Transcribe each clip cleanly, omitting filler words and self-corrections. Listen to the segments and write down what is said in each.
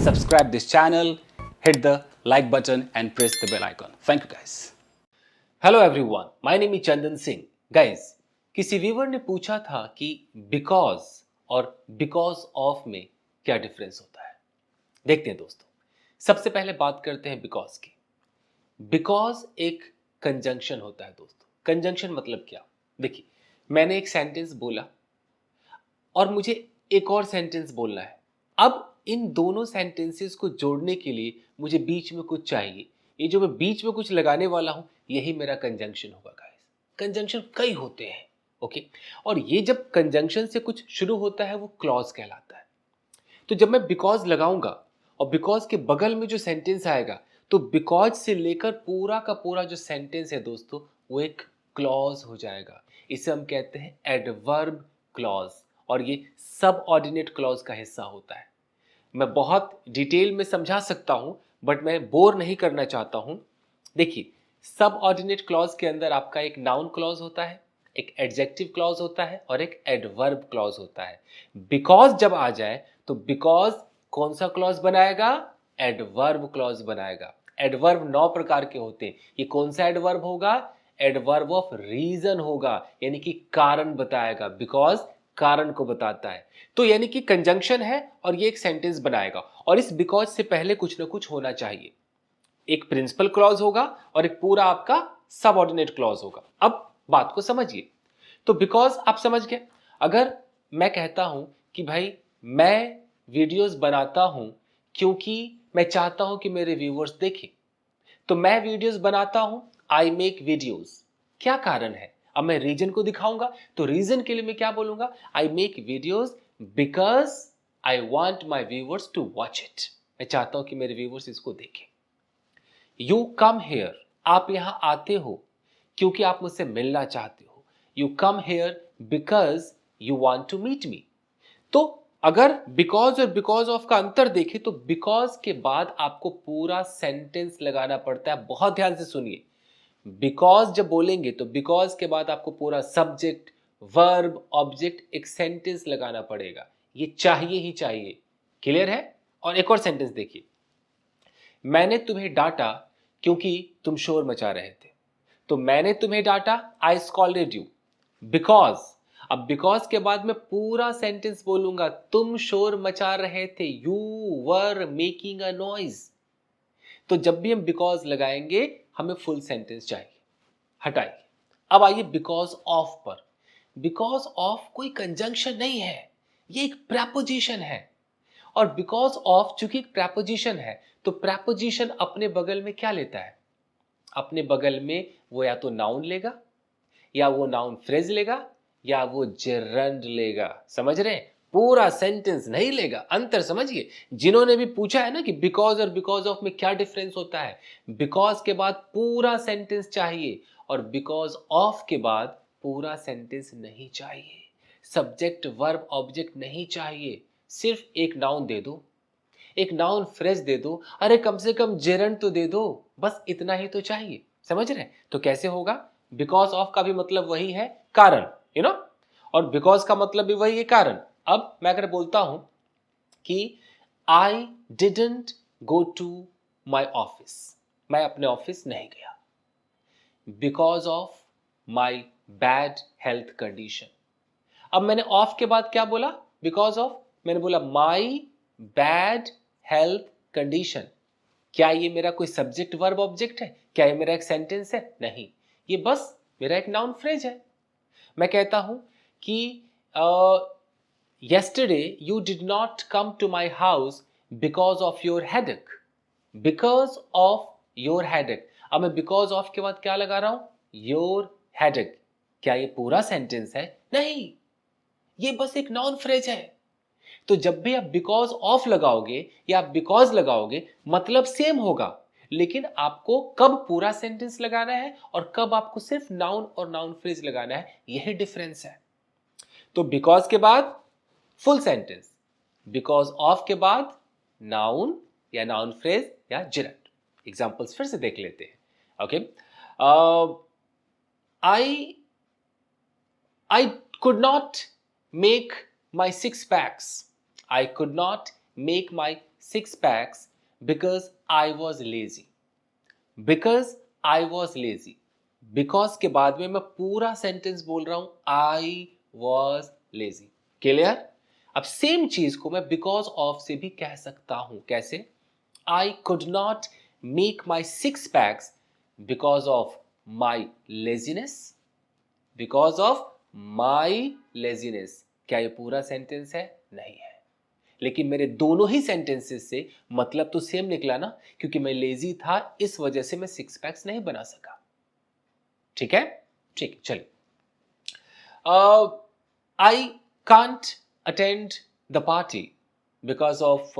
subscribe this channel, hit the like button and press the bell icon. Thank you guys. Hello everyone, my name is Chandan Singh. Guys, किसी viewer ने पूछा था कि because और because of में क्या difference होता है। देखते हैं दोस्तों। सबसे पहले बात करते हैं बिकॉज की। बिकॉज एक कंजंक्शन होता है दोस्तों। कंजंक्शन मतलब क्या? देखिए, मैंने एक सेंटेंस बोला और मुझे एक और सेंटेंस बोलना है। अब इन दोनों सेंटेंसेस को जोड़ने के लिए मुझे बीच में कुछ चाहिए। ये जो मैं बीच में कुछ लगाने वाला हूं, यही मेरा कंजंक्शन होगा गाइस। कंजंक्शन कई होते हैं, ओके। और ये जब कंजंक्शन से कुछ शुरू होता है वो क्लॉज कहलाता है। तो जब मैं बिकॉज लगाऊंगा और बिकॉज के बगल में जो सेंटेंस आएगा, तो बिकॉज से लेकर पूरा का पूरा जो सेंटेंस है दोस्तों, वो एक क्लॉज हो जाएगा। इसे हम कहते हैं एडवर्ब क्लॉज, और ये सब ऑर्डिनेट क्लॉज का हिस्सा होता है। मैं बहुत डिटेल में समझा सकता हूं, बट मैं बोर नहीं करना चाहता हूं। देखिए, सब ऑर्डिनेट क्लॉज के अंदर आपका एक नाउन क्लॉज होता है, एक एडजेक्टिव क्लॉज होता है और एक एडवर्ब क्लॉज होता है। बिकॉज जब आ जाए तो बिकॉज कौन सा क्लॉज बनाएगा? एडवर्ब क्लॉज बनाएगा। एडवर्ब 9 प्रकार के होते हैं। ये कौन सा एडवर्ब होगा? एडवर्ब ऑफ रीजन होगा, यानी कि कारण बताएगा। बिकॉज कारण को बताता है। तो यानी कि कंजंक्शन है और ये एक सेंटेंस बनाएगा, और इस बिकॉज से पहले कुछ ना कुछ होना चाहिए। एक प्रिंसिपल क्लॉज होगा और एक पूरा आपका सबऑर्डिनेट क्लॉज होगा। अब बात को समझिए। तो बिकॉज आप समझ गए। अगर मैं कहता हूं कि भाई मैं वीडियोस बनाता हूं क्योंकि मैं चाहता हूं कि मेरे व्यूअर्स देखें, तो मैं वीडियोस बनाता हूं, आई मेक वीडियोस। क्या कारण है? अब मैं रीजन को दिखाऊंगा, तो रीजन के लिए मैं क्या बोलूंगा? I make videos because I want my viewers to watch it. मैं चाहता हूं कि मेरे व्यूअर्स इसको देखें। यू कम हेयर, आप यहां आते हो क्योंकि आप मुझसे मिलना चाहते हो। You come here because you want to meet me. तो अगर बिकॉज और बिकॉज ऑफ का अंतर देखें, तो बिकॉज के बाद आपको पूरा सेंटेंस लगाना पड़ता है। बहुत ध्यान से सुनिए। बिकॉज जब बोलेंगे तो बिकॉज के बाद आपको पूरा सब्जेक्ट, वर्ब, ऑब्जेक्ट, एक सेंटेंस लगाना पड़ेगा। ये चाहिए ही चाहिए। क्लियर है? और एक और सेंटेंस देखिए। मैंने तुम्हें डांटा क्योंकि तुम शोर मचा रहे थे। तो मैंने तुम्हें डांटा, आई स्कॉल्डेड यू बिकॉज। अब बिकॉज के बाद मैं पूरा सेंटेंस बोलूंगा। तुम शोर मचा रहे थे, you were making a noise. तो जब भी हम बिकॉज लगाएंगे, हमें फुल सेंटेंस चाहिए। हटाइए। अब आइए बिकॉज ऑफ पर। बिकॉज ऑफ कोई कंजंक्शन नहीं है, ये एक प्रेपोजिशन है। और बिकॉज ऑफ चूंकि एक प्रेपोजिशन है, तो प्रेपोजिशन अपने बगल में क्या लेता है? अपने बगल में वो या तो नाउन लेगा, या वो नाउन फ्रेज लेगा, या वो जेरंड लेगा। समझ रहे हैं? पूरा सेंटेंस नहीं लेगा। अंतर समझिए। जिन्होंने भी पूछा है ना कि बिकॉज और बिकॉज ऑफ में क्या डिफरेंस होता है, बिकॉज के बाद पूरा सेंटेंस चाहिए और बिकॉज ऑफ के बाद पूरा सेंटेंस नहीं चाहिए। सब्जेक्ट, वर्ब, ऑब्जेक्ट नहीं चाहिए। सिर्फ एक नाउन दे दो, एक नाउन फ्रेज दे दो, अरे कम से कम जेरंड तो दे दो। बस इतना ही तो चाहिए। समझ रहे हैं? तो कैसे होगा? बिकॉज ऑफ का भी मतलब वही है, कारण, यू नो, और बिकॉज का मतलब भी वही है, कारण। अब मैं अगर बोलता हूं कि I didn't go to my office, मैं अपने ऑफिस नहीं गया because of my bad health condition. अब मैंने ऑफ के बाद क्या बोला? Because of. मैंने बोला माई बैड हेल्थ कंडीशन। क्या ये मेरा कोई सब्जेक्ट, वर्ब, ऑब्जेक्ट है? क्या ये मेरा एक सेंटेंस है? नहीं, ये बस मेरा एक नाउन फ्रेज है। मैं कहता हूं कि yesterday you did not come to my house because of your headache, because of your headache। अब मैं because of के बाद क्या लगा रहा हूं? your headache। क्या ये पूरा सेंटेंस है? नहीं, ये बस एक नाउन फ्रेज है। तो जब भी आप बिकॉज ऑफ लगाओगे या आप बिकॉज लगाओगे, मतलब सेम होगा, लेकिन आपको कब पूरा सेंटेंस लगाना है और कब आपको सिर्फ नाउन और नाउन फ्रेज लगाना है, यही डिफरेंस है। तो बिकॉज के बाद फुल सेंटेंस, बिकॉज ऑफ के बाद नाउन या नाउन फ्रेज या जिरंड। एग्जांपल्स फिर से देख लेते हैं। Okay, I could not make my six packs. I could not make my 6 packs because I was lazy. Because I was lazy. Because के बाद में मैं पूरा सेंटेंस बोल रहा हूं I was lazy. क्लियर? अब सेम चीज को मैं because of से भी कह सकता हूं. कैसे? I could not make my 6 packs because of my laziness. Because of my laziness. क्या ये पूरा सेंटेंस है? नहीं है. लेकिन मेरे दोनों ही सेंटेंसेस से मतलब तो सेम निकला ना, क्योंकि मैं लेजी था, इस वजह से मैं 6 पैक्स नहीं बना सका. ठीक है? ठीक, चलिए. I can't attend the party because of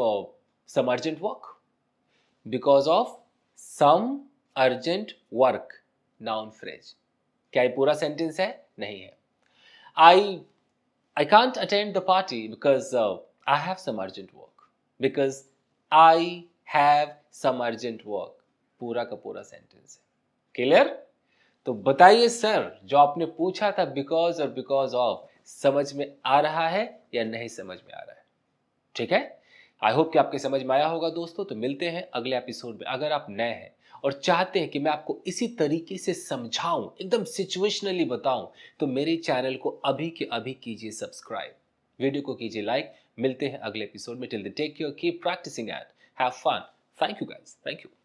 some urgent work. Because of some urgent work. Noun phrase. क्या ये पूरा सेंटेंस है? नहीं है. I can't attend the party because I have some urgent work. Because I have some urgent work. पूरा का पूरा sentence है. क्लियर? तो बताइए सर, जो आपने पूछा था बिकॉज और बिकॉज ऑफ, समझ में आ रहा है या नहीं समझ में आ रहा है? ठीक है? आई होप कि आपके समझ में आया होगा दोस्तों. तो मिलते हैं अगले एपिसोड में. अगर आप नए हैं और चाहते हैं कि मैं आपको इसी तरीके से समझाऊं, एकदम सिचुएशनली बताऊं, तो मेरे चैनल को अभी के अभी कीजिए सब्सक्राइब, वीडियो को कीजिए लाइक. मिलते हैं अगले एपिसोड में. Till then take care, keep practising and have fun. Thank you guys. Thank you.